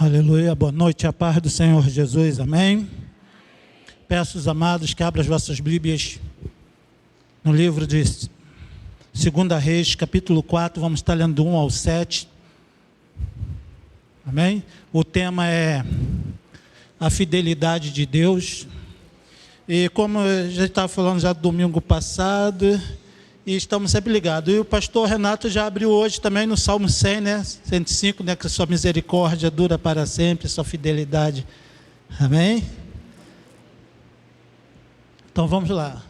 Aleluia, boa noite, a paz do Senhor Jesus, amém. Peço os amados que abram as vossas Bíblias no livro de 2 Reis, capítulo 4, vamos estar lendo do 1 ao 7, amém. O tema é a fidelidade de Deus, e como eu já estava falando já do domingo passado, e estamos sempre ligados, e o pastor Renato já abriu hoje também no Salmo 100, né, 105, né, que a sua misericórdia dura para sempre, sua fidelidade, amém? Então vamos lá,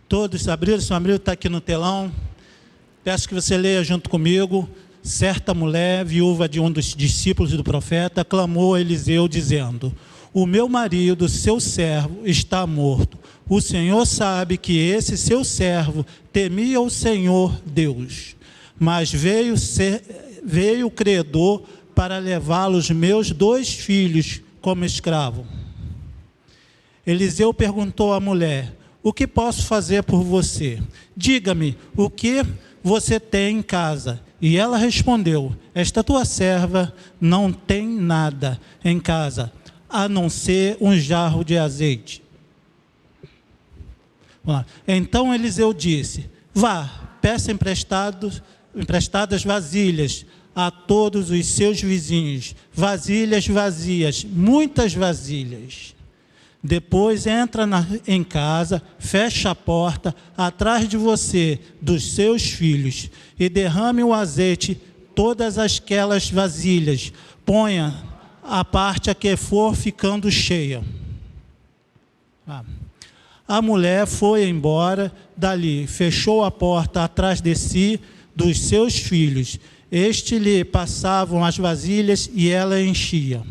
todos abriram, se não abriu, está aqui no telão, peço que você leia junto comigo. Certa mulher, viúva de um dos discípulos do profeta, clamou a Eliseu dizendo: o meu marido, seu servo, está morto. O Senhor sabe que esse seu servo temia o Senhor Deus. Mas veio o credor para levá-lo os meus 2 filhos como escravo. Eliseu perguntou à mulher: o que posso fazer por você? Diga-me, o que você tem em casa? E ela respondeu: esta tua serva não tem nada em casa, a não ser um jarro de azeite. Então Eliseu disse: vá, peça emprestadas vasilhas a todos os seus vizinhos, vasilhas vazias, muitas vasilhas. Depois entra em casa, fecha a porta atrás de você, dos seus filhos, e derrame o azeite todas aquelas vasilhas, ponha a parte a que for ficando cheia. A mulher foi embora dali, fechou a porta atrás de si, dos seus filhos. Estes lhe passavam as vasilhas e ela enchia.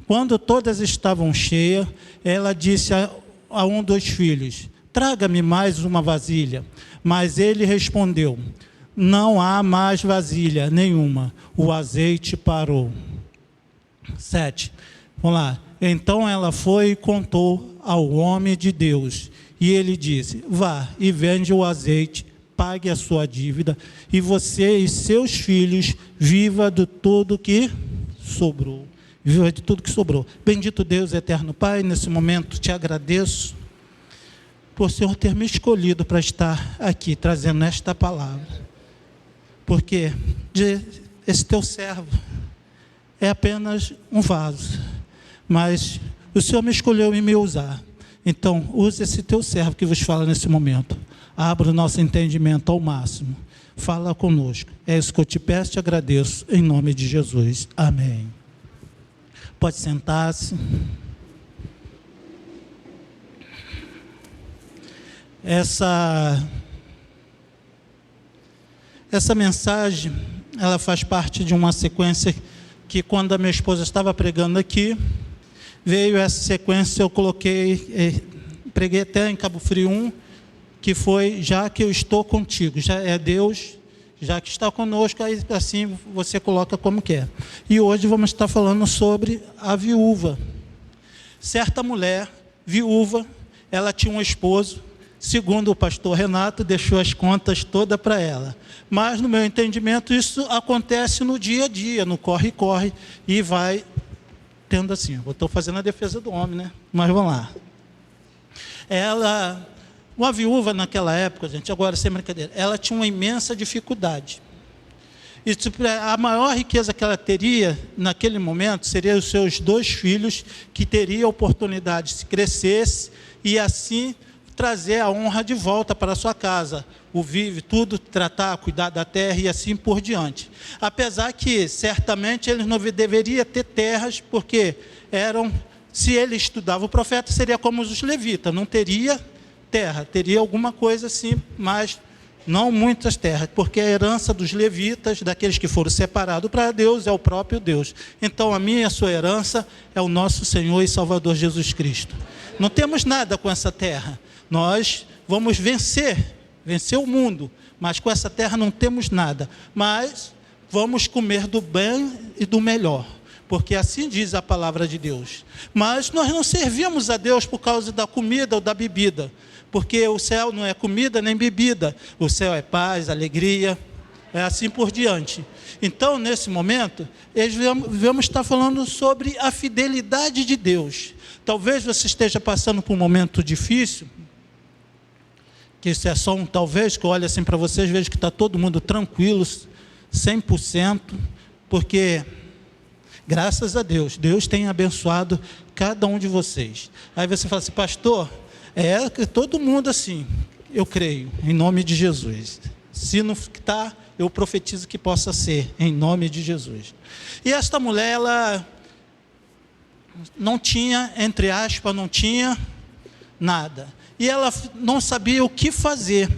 Quando todas estavam cheias, ela disse a um dos filhos: traga-me mais uma vasilha. Mas ele respondeu: não há mais vasilha nenhuma, o azeite parou. 7. Vamos lá. Então ela foi e contou ao homem de Deus, e ele disse: vá e vende o azeite, pague a sua dívida, e você e seus filhos viva de tudo que sobrou. Viva de tudo que sobrou. Bendito Deus, eterno Pai, nesse momento te agradeço por o Senhor ter me escolhido para estar aqui, trazendo esta palavra, porque esse teu servo é apenas um vaso, mas o Senhor me escolheu e me usar. Então, use esse teu servo que vos fala nesse momento. Abra o nosso entendimento ao máximo. Fala conosco. É isso que eu te peço e te agradeço, em nome de Jesus. Amém. Pode sentar-se. Essa mensagem, ela faz parte de uma sequência que, quando a minha esposa estava pregando aqui, veio essa sequência, eu preguei até em Cabo Frio 1, que foi: já que eu estou contigo, já é Deus, já que está conosco, aí assim você coloca como quer. E hoje vamos estar falando sobre a viúva. Certa mulher, viúva, ela tinha um esposo, segundo o pastor Renato, deixou as contas todas para ela. Mas no meu entendimento isso acontece no dia a dia, no corre-corre, e vai tendo assim. Eu estou fazendo a defesa do homem, né? Mas vamos lá. Uma viúva naquela época, gente, agora sem brincadeira, ela tinha uma imensa dificuldade. E a maior riqueza que ela teria naquele momento seria os seus 2 filhos, que teriam a oportunidade, se crescesse, e assim trazer a honra de volta para a sua casa, o vive, tudo, tratar, cuidar da terra e assim por diante. Apesar que, certamente, eles não deveriam ter terras, porque se ele estudava o profeta, seria como os levitas, não teria terra, teria alguma coisa assim, mas não muitas terras, porque a herança dos levitas, daqueles que foram separados para Deus, é o próprio Deus. Então a minha e a sua herança é o nosso Senhor e Salvador Jesus Cristo. Não temos nada com essa terra, nós vamos vencer o mundo, mas com essa terra não temos nada, mas vamos comer do bem e do melhor, porque assim diz a palavra de Deus. Mas nós não servimos a Deus por causa da comida ou da bebida, porque o céu não é comida nem bebida, o céu é paz, alegria, É assim por diante. Então, nesse momento, devemos estar falando sobre a fidelidade de Deus. Talvez você esteja passando por um momento difícil, que isso é só um talvez, que eu olho assim para vocês, vejo que está todo mundo tranquilo, 100%, porque, graças a Deus, Deus tem abençoado cada um de vocês. Aí você fala assim, pastor, todo mundo assim, eu creio, em nome de Jesus. Se não está, eu profetizo que possa ser, em nome de Jesus. E esta mulher, ela não tinha, entre aspas, não tinha nada. E ela não sabia o que fazer.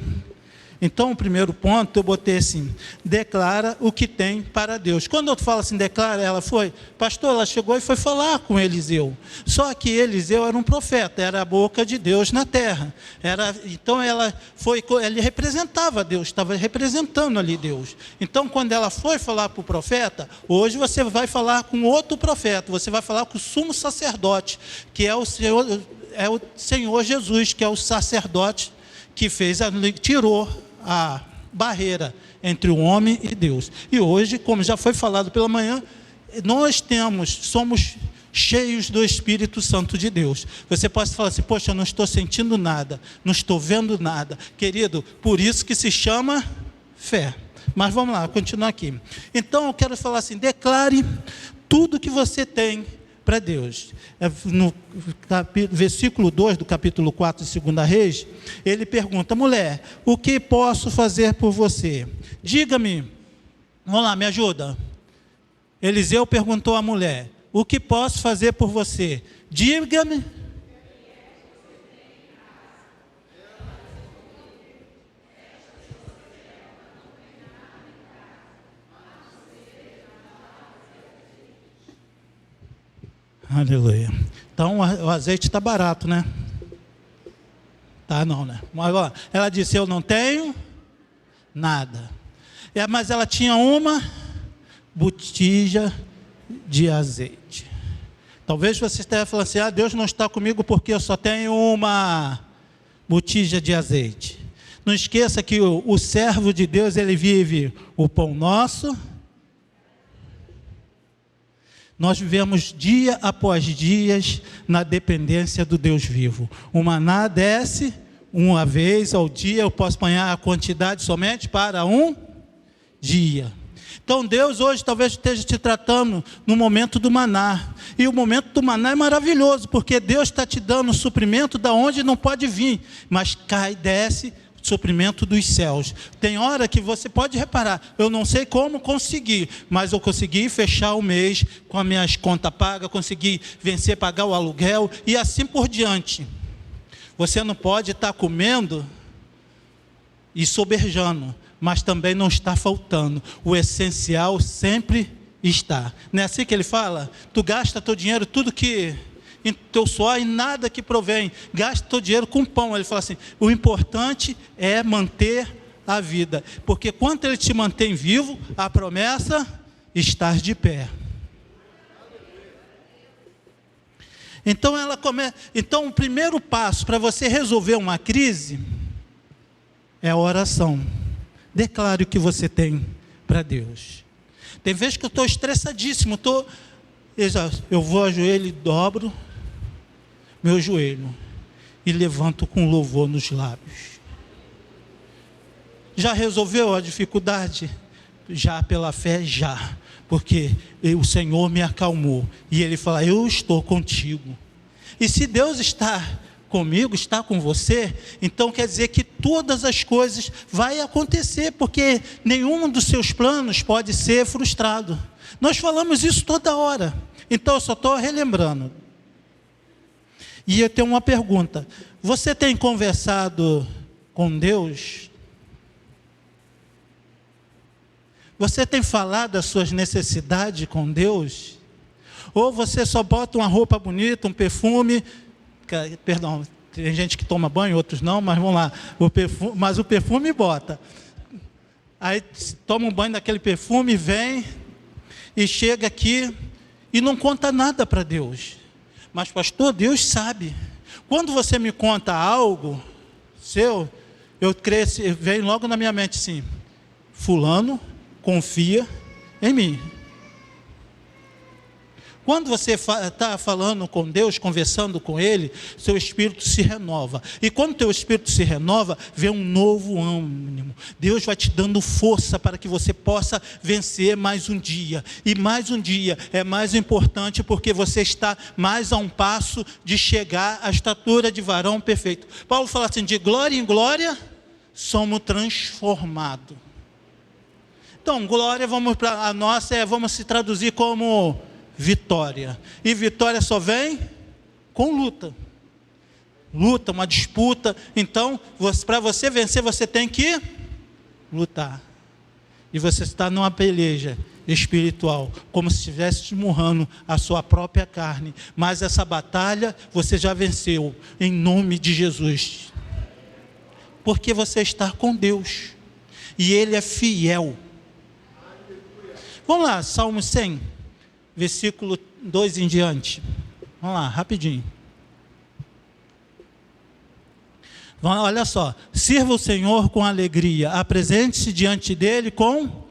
Então, o primeiro ponto, eu botei assim, declara o que tem para Deus. Quando eu falo assim, declara, ela foi, pastor, ela chegou e foi falar com Eliseu. Só que Eliseu era um profeta, era a boca de Deus na terra. Então, ele representava Deus, estava representando ali Deus. Então, quando ela foi falar para o profeta, hoje você vai falar com outro profeta, você vai falar com o sumo sacerdote, que é o Senhor Jesus, que é o sacerdote que tirou a barreira entre o homem e Deus. E hoje, como já foi falado pela manhã, somos cheios do Espírito Santo de Deus. Você pode falar assim, poxa, eu não estou sentindo nada, não estou vendo nada. Querido, por isso que se chama fé. Mas vamos lá, continuar aqui. Então eu quero falar assim, declare tudo que você tem para Deus. No versículo 2 do capítulo 4 de 2 Reis, ele pergunta, mulher, o que posso fazer por você? Diga-me, vamos lá, me ajuda. Eliseu perguntou à mulher, o que posso fazer por você? Diga-me. Aleluia. Então o azeite está barato, né? Tá não, né? Mas, ó, ela disse, eu não tenho nada. Mas ela tinha uma botija de azeite. Talvez você esteja falando assim, Deus não está comigo porque eu só tenho uma botija de azeite. Não esqueça que o servo de Deus, ele vive o pão nosso. Nós vivemos dia após dia na dependência do Deus vivo. O maná desce uma vez ao dia, eu posso apanhar a quantidade somente para um dia. Então Deus hoje talvez esteja te tratando no momento do maná. E o momento do maná é maravilhoso, porque Deus está te dando o suprimento da onde não pode vir, mas cai, desce suprimento dos céus. Tem hora que você pode reparar, eu não sei como conseguir, mas eu consegui fechar o mês com as minhas contas pagas, consegui vencer, pagar o aluguel e assim por diante. Você não pode estar comendo e soberjando, mas também não está faltando. O essencial sempre está. Não é assim que ele fala? Tu gasta teu dinheiro, tudo que em teu suor e nada que provém, gasta teu dinheiro com pão. Ele fala assim, o importante é manter a vida, porque quando ele te mantém vivo, a promessa estar de pé. Então então o primeiro passo para você resolver uma crise é a oração. Declare o que você tem para Deus. Tem vezes que eu estou estressadíssimo, eu vou ajoelho e dobro meu joelho e levanto com louvor nos lábios. Já resolveu a dificuldade? Já pela fé, já. Porque o Senhor me acalmou. E Ele fala, eu estou contigo. E se Deus está comigo, está com você, então quer dizer que todas as coisas vai acontecer, porque nenhum dos seus planos pode ser frustrado. Nós falamos isso toda hora. Então eu só estou relembrando. E eu tenho uma pergunta. Você tem conversado com Deus? Você tem falado das suas necessidades com Deus? Ou você só bota uma roupa bonita, um perfume, perdão, tem gente que toma banho, outros não, mas vamos lá, mas o perfume bota. Aí toma um banho daquele perfume, vem e chega aqui e não conta nada para Deus. Mas pastor, Deus sabe. Quando você me conta algo seu, eu cresço, vem logo na minha mente assim, fulano confia em mim. Quando você está falando com Deus, conversando com Ele, seu espírito se renova. E quando teu espírito se renova, vem um novo ânimo. Deus vai te dando força para que você possa vencer mais um dia. E mais um dia é mais importante porque você está mais a um passo de chegar à estatura de varão perfeito. Paulo fala assim, de glória em glória, somos transformados. Então, glória, vamos se traduzir como vitória. E vitória só vem com luta. Luta, uma disputa. Então, para você vencer, você tem que lutar. E você está numa peleja espiritual, como se estivesse esmurrando a sua própria carne. Mas essa batalha você já venceu, em nome de Jesus. Porque você está com Deus. E Ele é fiel. Vamos lá, Salmo 100. Versículo 2 em diante. Vamos lá, rapidinho. Olha só. Sirva o Senhor com alegria. Apresente-se diante dele com...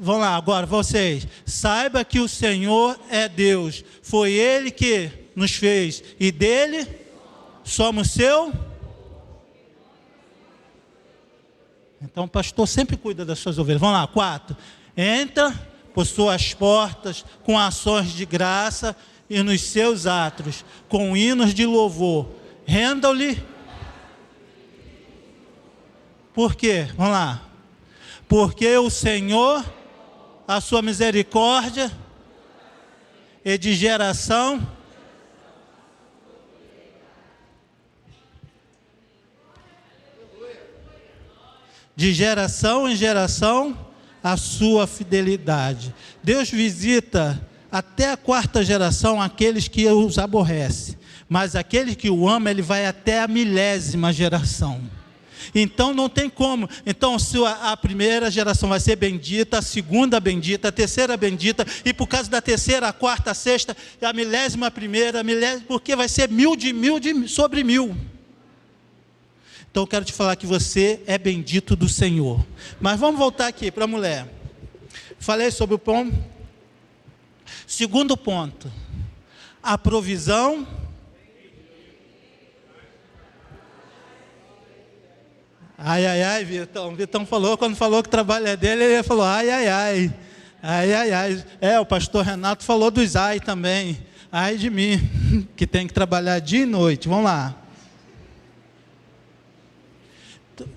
Vamos lá, agora vocês. Saiba que o Senhor é Deus. Foi Ele que nos fez. E dele somos seu... Então o pastor sempre cuida das suas ovelhas. Vamos lá, 4. Entra por suas portas, com ações de graça, e nos seus átrios, com hinos de louvor. Rendam-lhe. Por quê? Vamos lá. Porque o Senhor, a sua misericórdia, e de geração em geração, a sua fidelidade. Deus visita até a 4ª geração aqueles que os aborrecem, mas aquele que o ama, Ele vai até a 1000ª geração. Então não tem como. Então a primeira geração vai ser bendita, a segunda bendita, a terceira bendita, e por causa da terceira, a quarta, a sexta, a 1001ª, porque vai ser 1000 sobre 1000. Então eu quero te falar que você é bendito do Senhor. Mas vamos voltar aqui para a mulher. Falei sobre o ponto. Segundo ponto, a provisão. Ai, ai, ai, Vitão. Vitão falou, quando falou que o trabalho é dele, ele falou, ai, ai, ai. Ai, ai, ai. O pastor Renato falou dos ai também. Ai de mim, que tem que trabalhar dia e noite. Vamos lá.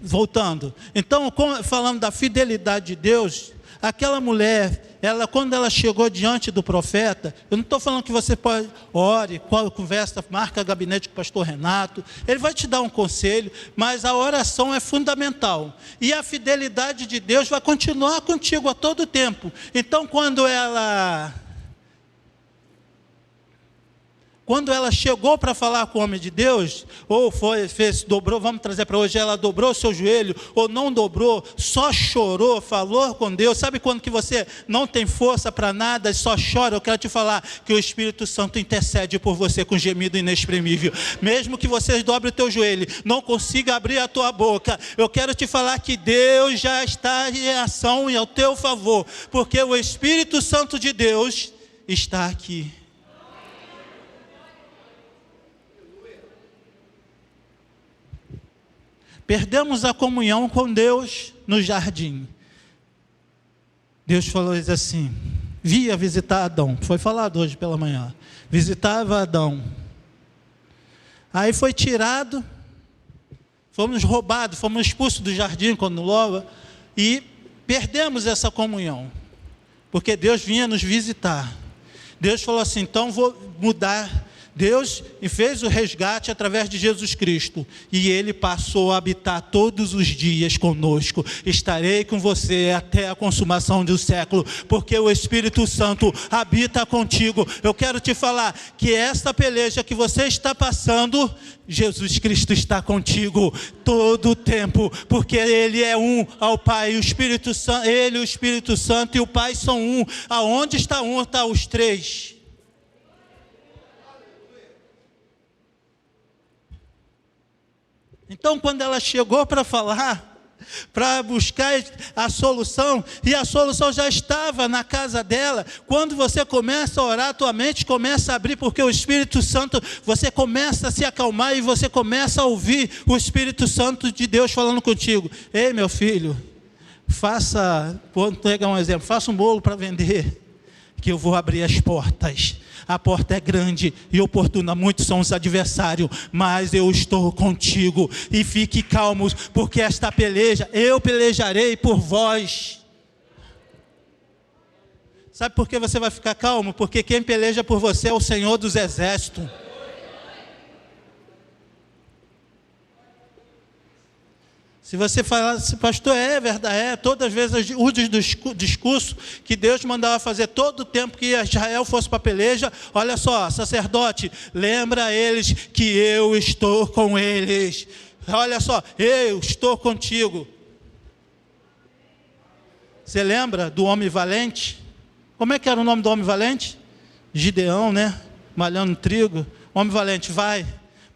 Voltando, então, falando da fidelidade de Deus, aquela mulher, quando ela chegou diante do profeta, eu não estou falando que você pode, ore, conversa, marca gabinete com o pastor Renato, ele vai te dar um conselho, mas a oração é fundamental, e a fidelidade de Deus vai continuar contigo a todo tempo. Então, quando ela chegou para falar com o homem de Deus, ou dobrou, vamos trazer para hoje, ela dobrou o seu joelho, ou não dobrou, só chorou, falou com Deus. Sabe quando que você não tem força para nada e só chora? Eu quero te falar que o Espírito Santo intercede por você com gemido inexprimível. Mesmo que você dobre o teu joelho, não consiga abrir a tua boca, eu quero te falar que Deus já está em ação e ao teu favor, porque o Espírito Santo de Deus está aqui. Perdemos a comunhão com Deus no jardim. Deus falou assim, via visitar Adão, foi falado hoje pela manhã, visitava Adão, aí foi tirado, fomos roubados, fomos expulsos do jardim quando louva, e perdemos essa comunhão, porque Deus vinha nos visitar. Deus falou assim, então vou mudar. Deus fez o resgate através de Jesus Cristo, e Ele passou a habitar todos os dias conosco. Estarei com você até a consumação do século, porque o Espírito Santo habita contigo. Eu quero te falar que esta peleja que você está passando, Jesus Cristo está contigo todo o tempo, porque Ele é um ao Pai, o Espírito Santo, Ele, o Espírito Santo e o Pai são um. Aonde está um, está os três. Então, quando ela chegou para falar, para buscar a solução, e a solução já estava na casa dela. Quando você começa a orar, tua mente começa a abrir, porque o Espírito Santo, você começa a se acalmar e você começa a ouvir o Espírito Santo de Deus falando contigo. Ei, meu filho, vou pegar um exemplo, faça um bolo para vender, que eu vou abrir as portas. A porta é grande e oportuna, muitos são os adversários, mas eu estou contigo, e fique calmos, porque esta peleja, eu pelejarei por vós. Sabe por que você vai ficar calmo? Porque quem peleja por você é o Senhor dos Exércitos. Se você falar, pastor, é verdade, todas as vezes o discurso que Deus mandava fazer todo o tempo que Israel fosse para a peleja, olha só, sacerdote, lembra eles que eu estou com eles. Olha só, eu estou contigo. Você lembra do homem valente? Como é que era o nome do homem valente? Gideão, né? Malhando trigo. Homem valente, vai.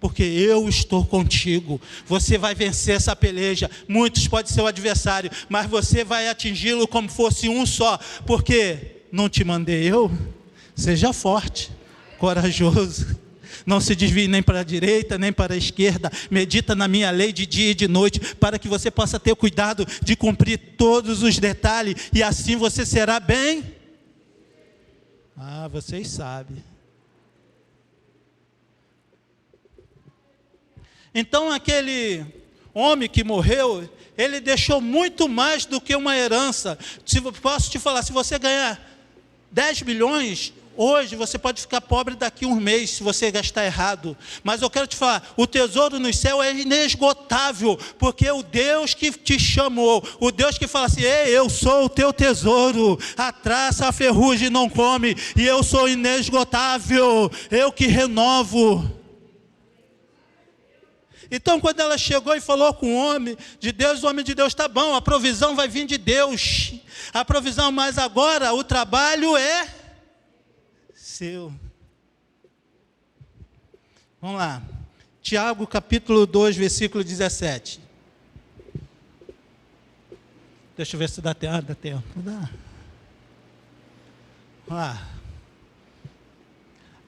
Porque eu estou contigo, você vai vencer essa peleja. Muitos podem ser o adversário, mas você vai atingi-lo como fosse um só, porque não te mandei eu? Seja forte, corajoso, não se desvie nem para a direita, nem para a esquerda, medita na minha lei de dia e de noite, para que você possa ter cuidado de cumprir todos os detalhes, e assim você será bem. Vocês sabem. Então aquele homem que morreu, ele deixou muito mais do que uma herança. Posso te falar, se você ganhar 10 milhões, hoje você pode ficar pobre daqui a um mês, se você gastar errado. Mas eu quero te falar, o tesouro no céu é inesgotável, porque o Deus que te chamou, o Deus que fala assim, ei, eu sou o teu tesouro, a traça, a ferrugem não come, e eu sou inesgotável, eu que renovo. Então quando ela chegou e falou com o homem de Deus está bom, a provisão vai vir de Deus, a provisão, mas agora o trabalho é seu. Vamos lá, Tiago capítulo 2, versículo 17. Deixa eu ver se dá tempo. Dá. Vamos lá.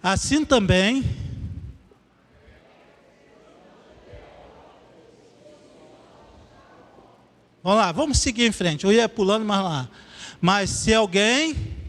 Assim também, vamos lá, vamos seguir em frente. Eu ia pulando, mas lá. Mas se alguém...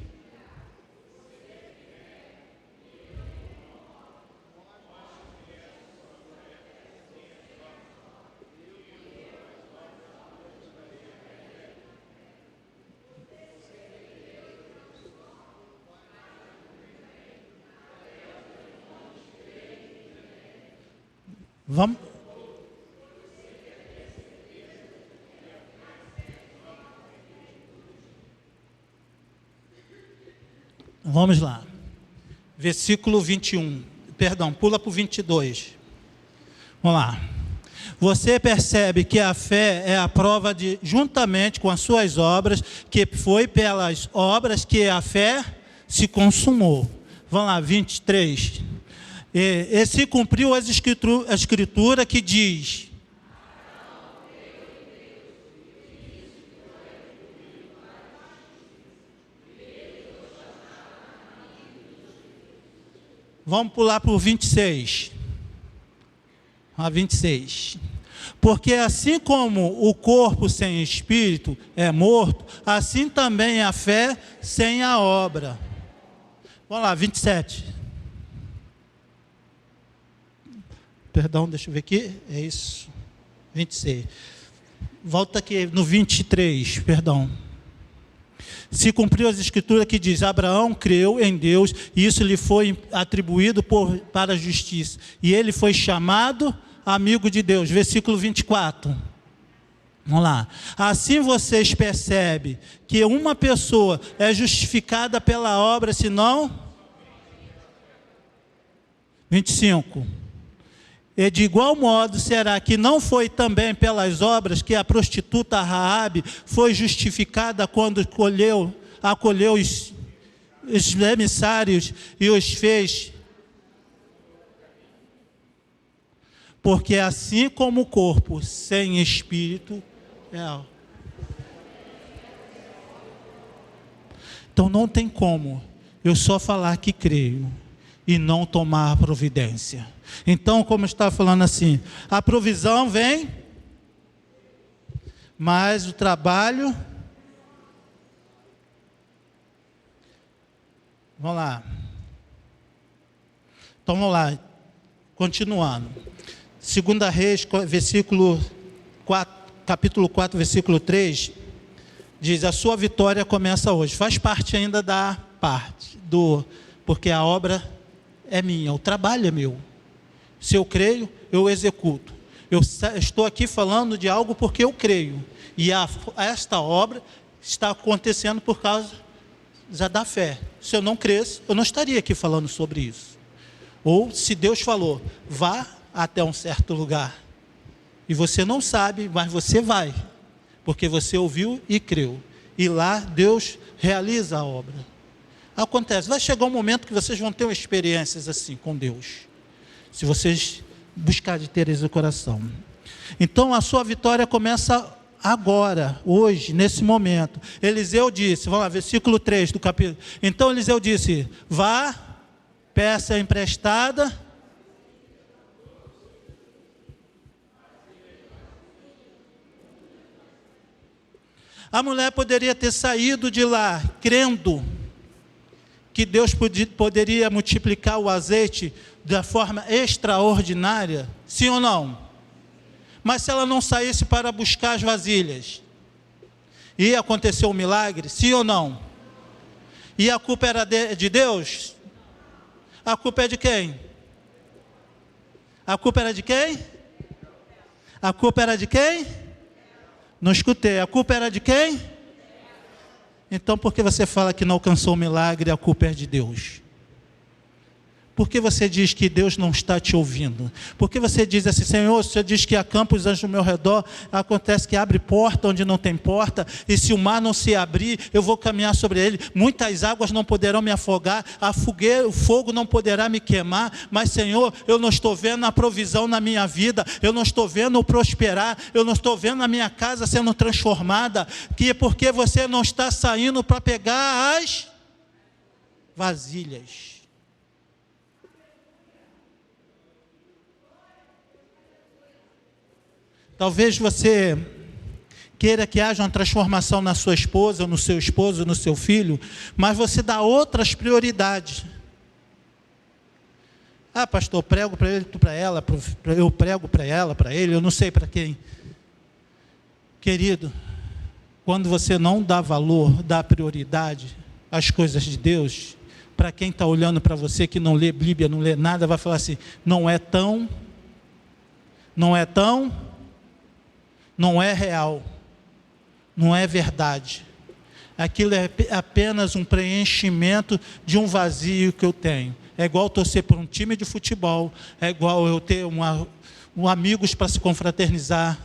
Vamos lá. Versículo 21. Perdão, pula para o 22. Vamos lá. Você percebe que a fé é a prova de, juntamente com as suas obras, que foi pelas obras que a fé se consumou. Vamos lá, 23. E se cumpriu a escritura que diz... Vamos pular para o 26. 26. Porque assim como o corpo sem espírito é morto, assim também a fé sem a obra. Vamos lá, 27. Perdão, deixa eu ver aqui. É isso. 26. Volta aqui no 23, perdão. Se cumpriu as escrituras que diz, Abraão creu em Deus, e isso lhe foi atribuído para a justiça. E ele foi chamado amigo de Deus. Versículo 24. Vamos lá. Assim vocês percebem que uma pessoa é justificada pela obra, senão... 25. E de igual modo será que não foi também pelas obras que a prostituta Raabe foi justificada quando acolheu os emissários e os fez? Porque assim como o corpo sem espírito É. Então não tem como eu só falar que creio e não tomar providência. Então, como está falando assim, a provisão vem, mas o trabalho... Vamos lá. Então vamos lá, continuando. 2 Reis, capítulo 4, versículo 3, diz: a sua vitória começa hoje. Faz parte ainda da parte, porque a obra é minha, o trabalho é meu. Se eu creio, eu executo. Eu estou aqui falando de algo porque eu creio. E esta obra está acontecendo por causa da fé. Se eu não cresce, eu não estaria aqui falando sobre isso. Ou se Deus falou, vá até um certo lugar, e você não sabe, mas você vai, porque você ouviu e creu, e lá Deus realiza a obra. Acontece, vai chegar um momento que vocês vão ter experiências assim com Deus, se vocês buscarem ter esse coração. Então a sua vitória começa agora, hoje, nesse momento. Eliseu disse, vamos lá, versículo 3 do capítulo. Então Eliseu disse, vá, peça emprestada. A mulher poderia ter saído de lá, crendo que Deus poderia multiplicar o azeite da forma extraordinária, sim ou não? Mas se ela não saísse para buscar as vasilhas, ia acontecer um milagre, sim ou não? E a culpa era de Deus? A culpa é de quem? A culpa era de quem? A culpa era de quem? Não escutei. A culpa era de quem? Então por que você fala que não alcançou o milagre, a culpa é de Deus? Por que você diz que Deus não está te ouvindo? Por que você diz assim, Senhor, você diz que acampa os anjos ao meu redor, acontece que abre porta onde não tem porta, e se o mar não se abrir, eu vou caminhar sobre ele, muitas águas não poderão me afogar, a fogueira, o fogo não poderá me queimar, mas Senhor, eu não estou vendo a provisão na minha vida, eu não estou vendo o prosperar, eu não estou vendo a minha casa sendo transformada, que é porque você não está saindo para pegar as vasilhas. Talvez você queira que haja uma transformação na sua esposa, ou no seu esposo, no seu filho, mas você dá outras prioridades. Ah, pastor, eu prego para ele, para ela, eu prego para ela, para ele, eu não sei para quem. Querido, quando você não dá valor, dá prioridade às coisas de Deus, para quem está olhando para você que não lê Bíblia, não lê nada, vai falar assim, não é real, não é verdade. Aquilo é apenas um preenchimento de um vazio que eu tenho. É igual torcer por um time de futebol, é igual eu ter amigos para se confraternizar.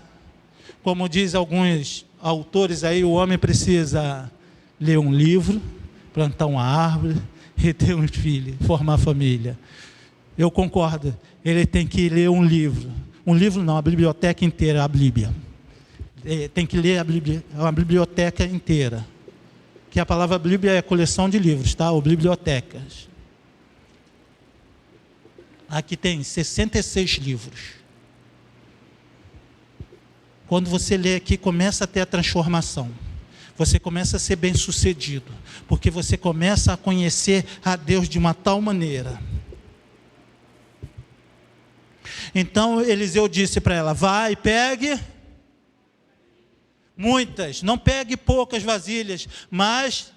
Como diz alguns autores aí, o homem precisa ler um livro, plantar uma árvore e ter um filho, formar família. Eu concordo, ele tem que ler um livro. Um livro não, a biblioteca inteira, a Bíblia. Tem que ler a biblioteca inteira. Que a palavra Bíblia é coleção de livros, tá? Ou bibliotecas. Aqui tem 66 livros. Quando você lê aqui, começa a ter a transformação. Você começa a ser bem sucedido. Porque você começa a conhecer a Deus de uma tal maneira. Então Eliseu disse para ela, vai, pegue muitas, não pegue poucas vasilhas, mas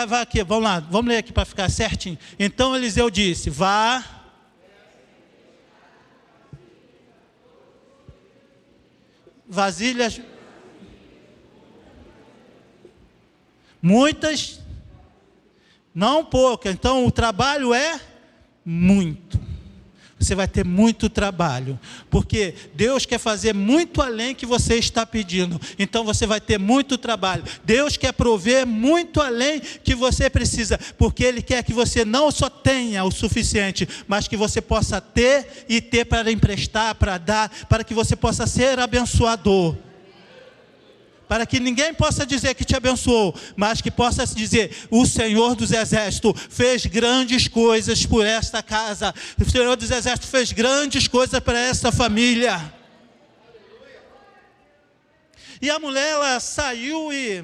vai aqui, vamos lá, vamos ler aqui para ficar certinho. Então Eliseu disse, vá, vasilhas, muitas, não poucas, então o trabalho é muito. Você vai ter muito trabalho, porque Deus quer fazer muito além que você está pedindo, então você vai ter muito trabalho. Deus quer prover muito além que você precisa, porque Ele quer que você não só tenha o suficiente, mas que você possa ter e ter para emprestar, para dar, para que você possa ser abençoador. para que ninguém possa dizer que te abençoou, mas que possa dizer: o Senhor dos Exércitos fez grandes coisas por esta casa, o Senhor dos Exércitos fez grandes coisas para esta família. E a mulher, ela saiu e,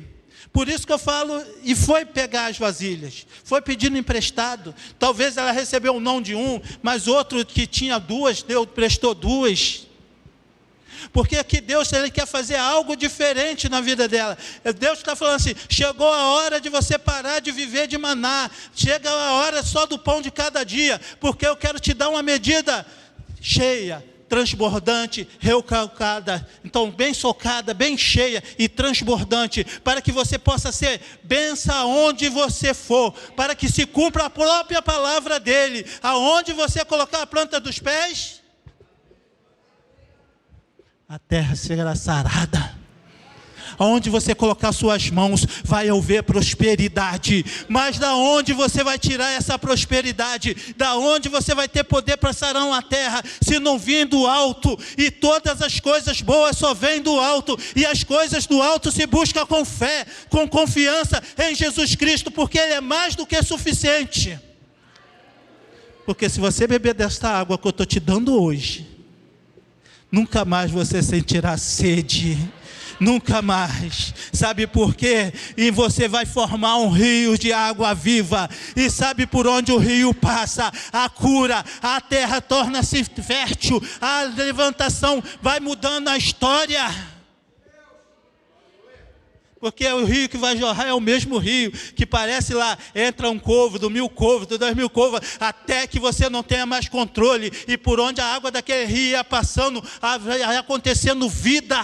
por isso que eu falo, e foi pegar as vasilhas, foi pedindo emprestado. Talvez ela recebeu o não de um, mas outro que tinha duas, prestou duas. Porque aqui Deus, Ele quer fazer algo diferente na vida dela. Deus está falando assim: chegou a hora de você parar de viver de maná, chega a hora só do pão de cada dia, porque eu quero te dar uma medida cheia, transbordante, recalcada, então bem socada, bem cheia e transbordante, para que você possa ser bênção aonde você for, para que se cumpra a própria palavra dele. Aonde você colocar a planta dos pés, a terra será sarada. Aonde você colocar suas mãos, vai haver prosperidade. Mas da onde você vai tirar essa prosperidade? Da onde você vai ter poder para sarar uma terra, se não vir do alto? E todas as coisas boas só vêm do alto. E as coisas do alto se buscam com fé, com confiança em Jesus Cristo, porque Ele é mais do que suficiente. Porque se você beber desta água que eu estou te dando hoje, nunca mais você sentirá sede. Nunca mais. Sabe por quê? E você vai formar um rio de água viva. E sabe por onde o rio passa? A cura, a terra torna-se fértil, a levantação vai mudando a história. Porque o rio que vai jorrar é o mesmo rio, que parece lá, entra um côvado, 1000 côvados, 2000 côvados, até que você não tenha mais controle. E por onde a água daquele rio ia passando, vai acontecendo vida.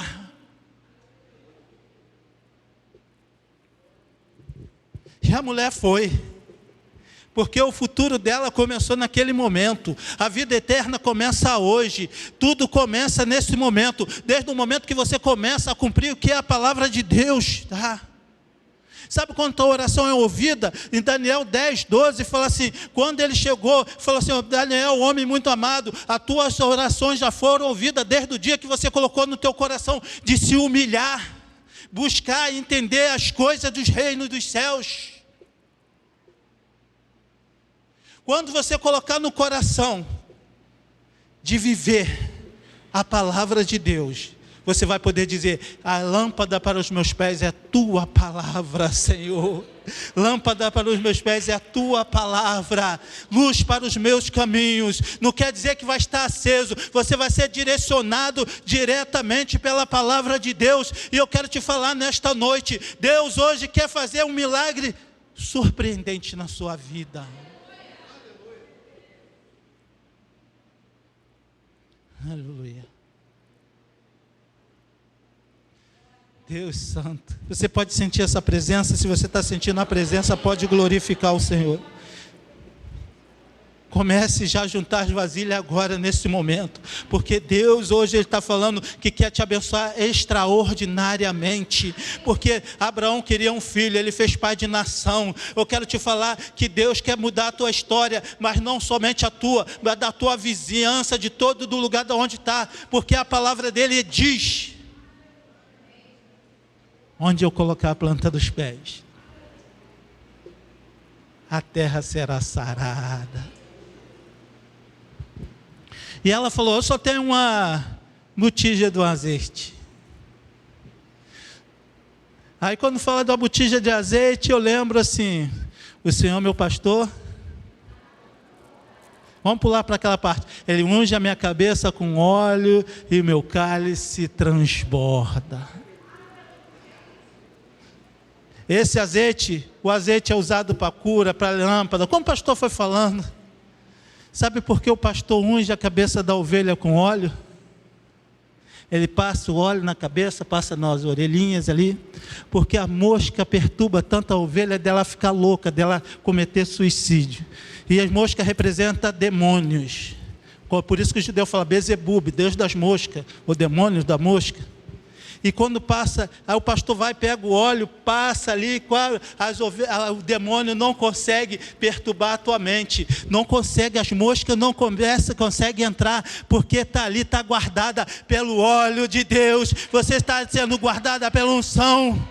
E a mulher foi, porque o futuro dela começou naquele momento. A vida eterna começa hoje, tudo começa nesse momento, desde o momento que você começa a cumprir o que é a palavra de Deus, tá? Sabe quando a oração é ouvida? Em Daniel 10, 12, fala assim, quando ele chegou, falou assim: Daniel, homem muito amado, as tuas orações já foram ouvidas desde o dia que você colocou no teu coração de se humilhar, buscar e entender as coisas dos reinos dos céus. Quando você colocar no coração de viver a palavra de Deus, você vai poder dizer: a lâmpada para os meus pés é a tua palavra, Senhor. Lâmpada para os meus pés é a tua palavra, luz para os meus caminhos. Não quer dizer que vai estar aceso, você vai ser direcionado diretamente pela palavra de Deus. E eu quero te falar nesta noite, Deus hoje quer fazer um milagre surpreendente na sua vida. Aleluia. Deus santo, você pode sentir essa presença. Se você está sentindo a presença, pode glorificar o Senhor. Comece já a juntar as vasilhas agora, nesse momento, porque Deus hoje Ele está falando que quer te abençoar extraordinariamente. Porque Abraão queria um filho, ele fez pai de nação. Eu quero te falar que Deus quer mudar a tua história, mas não somente a tua, mas da tua vizinhança, de todo do lugar de onde está, porque a palavra dele diz: onde eu colocar a planta dos pés, a terra será sarada. E ela falou: eu só tenho uma botija do azeite. Aí quando fala da botija de azeite, eu lembro assim: o Senhor é meu pastor. Vamos pular para aquela parte. Ele unge a minha cabeça com óleo e o meu cálice transborda. Esse azeite, o azeite é usado para cura, para lâmpada, como o pastor foi falando. Sabe por que o pastor unge a cabeça da ovelha com óleo? Ele passa o óleo na cabeça, passa nas orelhinhas ali, porque a mosca perturba tanto a ovelha dela ficar louca, dela cometer suicídio. E as moscas representam demônios. Por isso que o judeu fala Bezebub, Deus das moscas, o demônio da mosca. E quando passa, aí o pastor vai, pega o óleo, passa ali, o demônio não consegue perturbar a tua mente, não consegue, as moscas não conseguem entrar, porque está ali, está guardada pelo óleo de Deus, você está sendo guardada pela unção.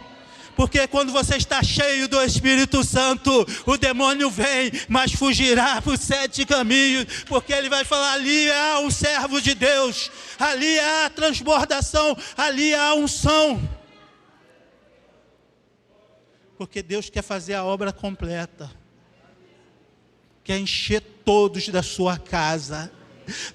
Porque quando você está cheio do Espírito Santo, o demônio vem, mas fugirá por 7 caminhos, porque ele vai falar: ali há um servo de Deus, ali há transbordação, ali há unção. Porque Deus quer fazer a obra completa, quer encher todos da sua casa.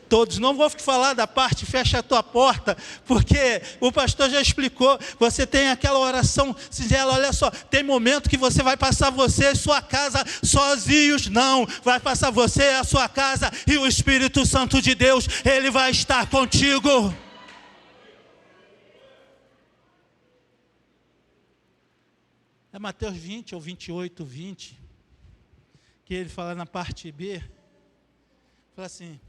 Todos, não vou falar da parte fecha a tua porta, porque o pastor já explicou. Você tem aquela oração singela, olha só, tem momento que você vai passar você e sua casa sozinhos, não, vai passar você, a sua casa e o Espírito Santo de Deus, ele vai estar contigo. É Mateus 20 ou 28, 20, que ele fala na parte B, fala assim: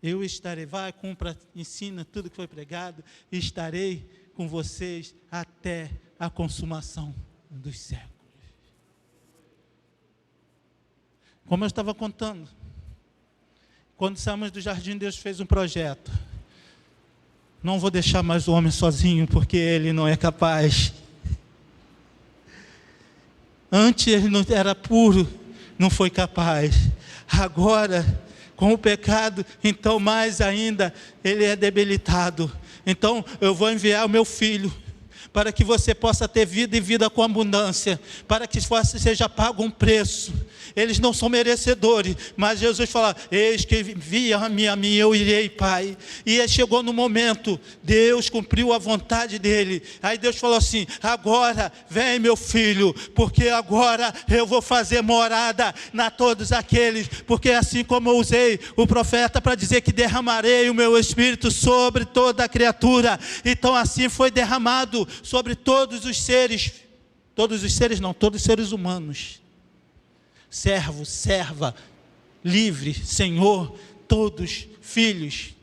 eu estarei, vai, cumpra, ensina tudo que foi pregado, e estarei com vocês até a consumação dos séculos. Como eu estava contando, quando saímos do jardim, Deus fez um projeto. Não vou deixar mais o homem sozinho, porque ele não é capaz. Antes ele não era puro, não foi capaz. Agora, com o pecado, então mais ainda, ele é debilitado. Então eu vou enviar o meu filho, para que você possa ter vida e vida com abundância, para que seja pago um preço. Eles não são merecedores, mas Jesus fala: eis que envia-me a mim, eu irei, Pai. E chegou no momento, Deus cumpriu a vontade dele. Aí Deus falou assim: agora vem, meu filho, porque agora eu vou fazer morada na todos aqueles, porque assim como eu usei o profeta para dizer que derramarei o meu Espírito sobre toda a criatura, então assim foi derramado sobre todos os seres não, todos os seres humanos, servo, serva, livre, senhor, todos filhos.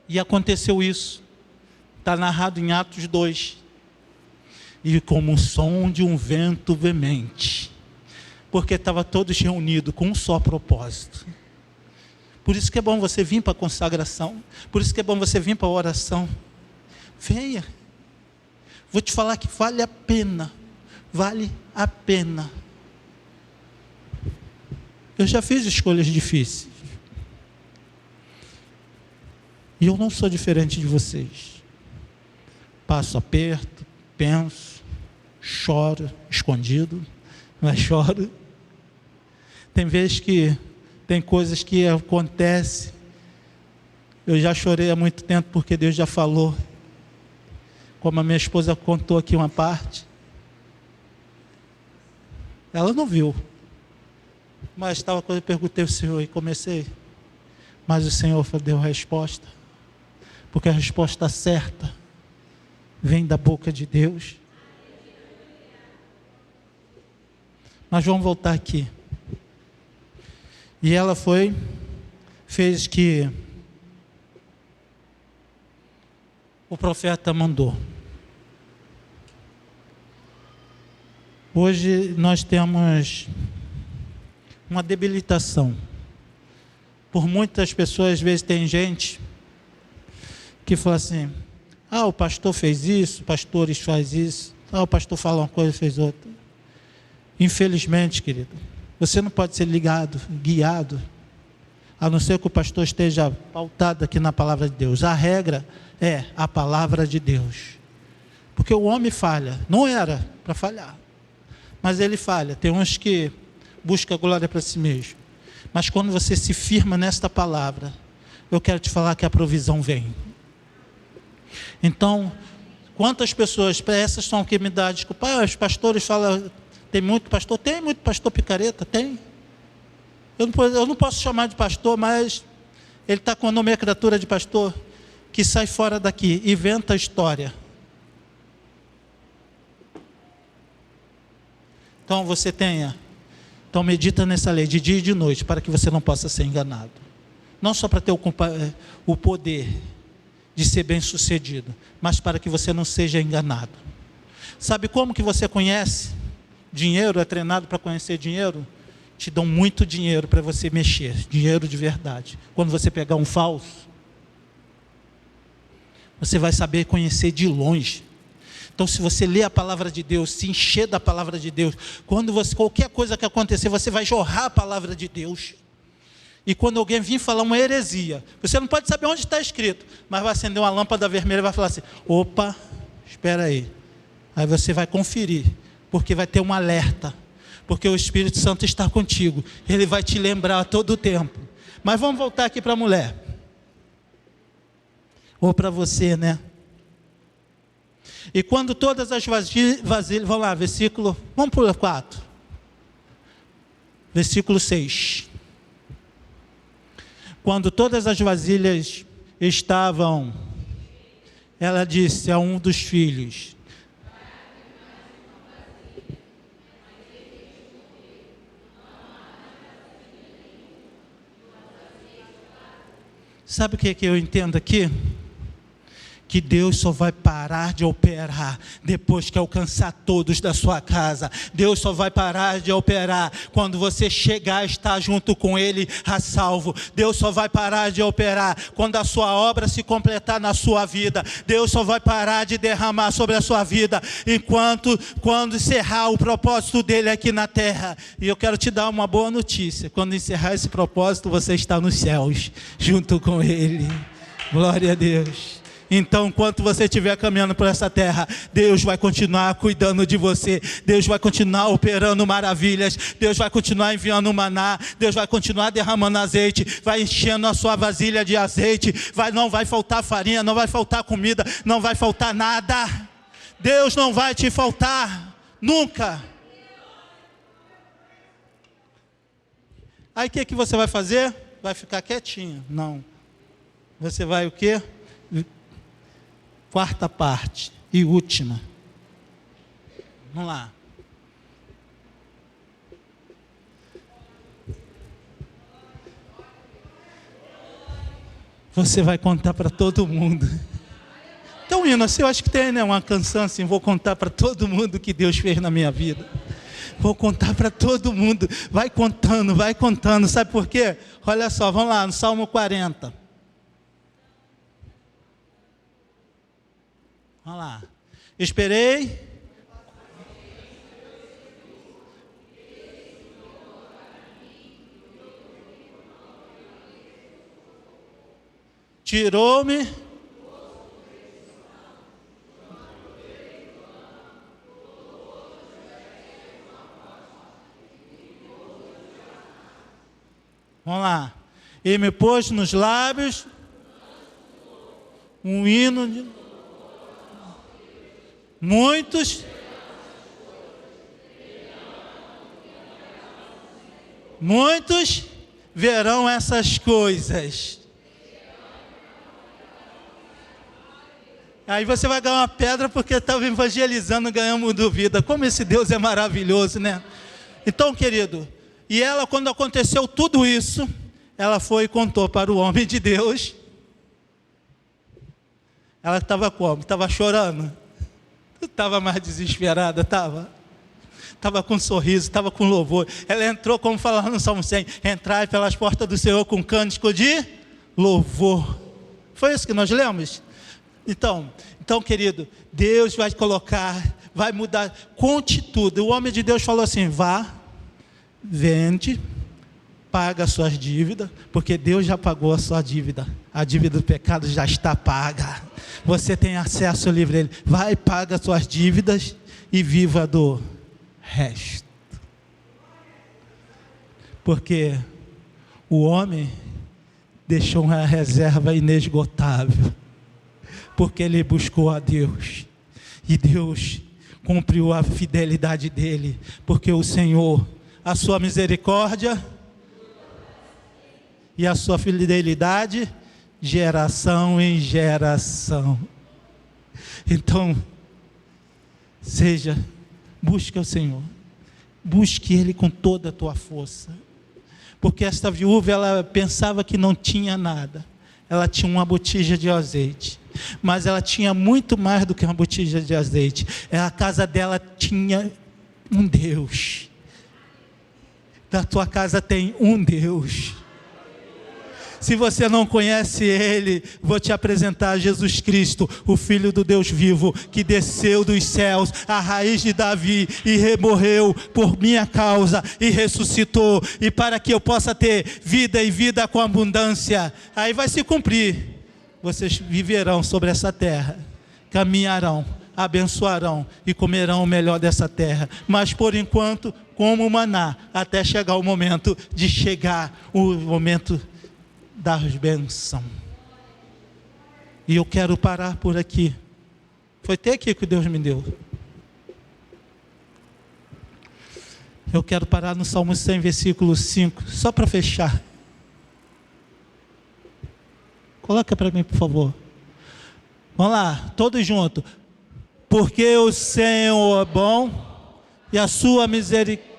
E aconteceu isso, está narrado em Atos 2, e como o som de um vento veemente, porque estavam todos reunidos com um só propósito. Por isso que é bom você vir para a consagração, por isso que é bom você vir para a oração. Venha, vou te falar que vale a pena, vale a pena. Eu já fiz escolhas difíceis, e eu não sou diferente de vocês. Passo aperto, penso, choro, escondido, mas choro. Tem vezes que tem coisas que acontecem, eu já chorei há muito tempo, porque Deus já falou. Como a minha esposa contou aqui uma parte, ela não viu, mas estava quando eu perguntei ao Senhor e comecei, mas o Senhor deu a resposta, porque a resposta certa vem da boca de Deus. Mas vamos voltar aqui. E ela fez que o profeta mandou. Hoje nós temos uma debilitação. Por muitas pessoas, às vezes tem gente que fala assim: ah, o pastor fez isso, pastores faz isso, ah, o pastor fala uma coisa e fez outra. Infelizmente, querido, você não pode ser guiado, a não ser que o pastor esteja pautado aqui na palavra de Deus. A regra é a palavra de Deus, porque o homem falha, não era para falhar, mas ele falha. Tem uns que buscam glória para si mesmo, mas quando você se firma nesta palavra, eu quero te falar que a provisão vem. Então, quantas pessoas, essas são que me dão desculpa, os pastores falam, tem muito pastor picareta, tem. Eu não posso chamar de pastor, mas ele está com a nomenclatura de pastor, que sai fora daqui, inventa a história. Então então medita nessa lei de dia e de noite, para que você não possa ser enganado. Não só para ter o poder de ser bem-sucedido, mas para que você não seja enganado. Sabe como que você conhece dinheiro? É treinado para conhecer dinheiro? Te dão muito dinheiro para você mexer, dinheiro de verdade. Quando você pegar um falso, você vai saber conhecer de longe. Então, se você ler a palavra de Deus, se encher da palavra de Deus, quando você, qualquer coisa que acontecer, você vai jorrar a palavra de Deus. E quando alguém vir falar uma heresia, você não pode saber onde está escrito, mas vai acender uma lâmpada vermelha e vai falar assim: opa, espera aí. Aí você vai conferir, porque vai ter um alerta, porque o Espírito Santo está contigo, ele vai te lembrar a todo tempo. Mas vamos voltar aqui para a mulher, ou para você, né? E quando todas as vasilhas, vamos lá, vamos para o 4, versículo 6. Quando todas as vasilhas estavam, ela disse a um dos filhos: sabe o que eu entendo aqui? Que Deus só vai parar de operar depois que alcançar todos da sua casa. Deus só vai parar de operar quando você chegar a estar junto com Ele a salvo. Deus só vai parar de operar quando a sua obra se completar na sua vida. Deus só vai parar de derramar sobre a sua vida quando encerrar o propósito dEle aqui na terra. E eu quero te dar uma boa notícia: quando encerrar esse propósito, você está nos céus junto com Ele. Glória a Deus. Então, enquanto você estiver caminhando por essa terra, Deus vai continuar cuidando de você, Deus vai continuar operando maravilhas, Deus vai continuar enviando maná, Deus vai continuar derramando azeite, vai enchendo a sua vasilha de azeite, não vai faltar farinha, não vai faltar comida, não vai faltar nada. Deus não vai te faltar, nunca. Aí o que você vai fazer? Vai ficar quietinho? Não. Você vai o quê? Quarta parte e última. Vamos lá. Você vai contar para todo mundo. Então, hino assim, eu acho que tem, né, uma canção assim: vou contar para todo mundo o que Deus fez na minha vida. Vou contar para todo mundo. Vai contando. Sabe por quê? Olha só, vamos lá, no Salmo 40. Vamos lá. Esperei. Tirou-me. Vamos lá. E me pôs nos lábios um hino de... Muitos verão essas coisas. Aí você vai ganhar uma pedra porque estava evangelizando, ganhamos dúvida. Como esse Deus é maravilhoso, né? Então, querido, e ela, quando aconteceu tudo isso, ela foi e contou para o homem de Deus. Ela estava como? Estava chorando. Estava mais desesperada, estava com um sorriso, estava com louvor. Ela entrou, como falar no Salmo 100, entrai pelas portas do Senhor com cântico de louvor. Foi isso que nós lemos? Então, querido, Deus vai colocar, vai mudar, conte tudo. O homem de Deus falou assim: vá, vende, paga as suas dívidas, porque Deus já pagou a sua dívida. A dívida do pecado já está paga. Você tem acesso livre a Ele. Vai, paga as suas dívidas e viva do resto. Porque o homem deixou uma reserva inesgotável, porque ele buscou a Deus, e Deus cumpriu a fidelidade dele, porque o Senhor, a sua misericórdia e a sua fidelidade, geração em geração. Então, busque o Senhor, busque Ele com toda a tua força, porque esta viúva, ela pensava que não tinha nada, ela tinha uma botija de azeite, Mas ela tinha muito mais do que uma botija de azeite. A casa dela tinha um Deus. Da tua casa tem um Deus. Se você não conhece Ele, vou te apresentar Jesus Cristo, o Filho do Deus vivo, que desceu dos céus, a raiz de Davi, e morreu por minha causa, e ressuscitou, e para que eu possa ter vida e vida com abundância. Aí vai se cumprir. Vocês viverão sobre essa terra, caminharão, abençoarão e comerão o melhor dessa terra. Mas por enquanto, como maná, até chegar o momento o momento das bênçãos. E eu quero parar por aqui. Foi até aqui que Deus me deu. Eu quero parar no Salmo 100, versículo 5, só para fechar. Coloca para mim, por favor. Vamos lá, todos juntos. Porque o Senhor é bom e a sua misericórdia.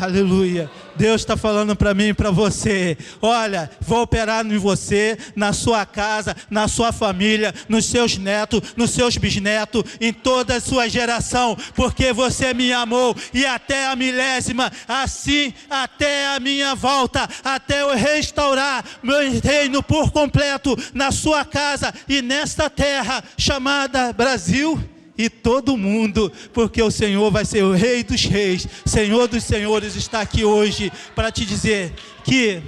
Aleluia. Deus está falando para mim e para você. Olha, vou operar em você, na sua casa, na sua família, nos seus netos, nos seus bisnetos, em toda a sua geração, porque você me amou, e até a milésima, assim até a minha volta, até eu restaurar meu reino por completo na sua casa e nesta terra chamada Brasil. E todo mundo, porque o Senhor vai ser o Rei dos Reis, Senhor dos Senhores, está aqui hoje para te dizer que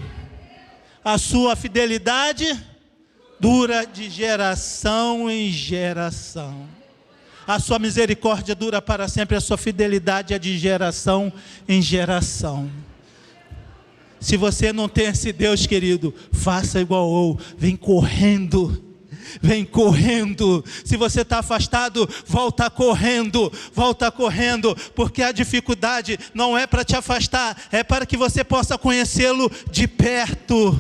a sua fidelidade dura de geração em geração. A sua misericórdia dura para sempre, a sua fidelidade é de geração em geração. Se você não tem esse Deus, querido, faça igual eu, vem correndo. Vem correndo. Se você está afastado, volta correndo, porque a dificuldade não é para te afastar, é para que você possa conhecê-lo de perto.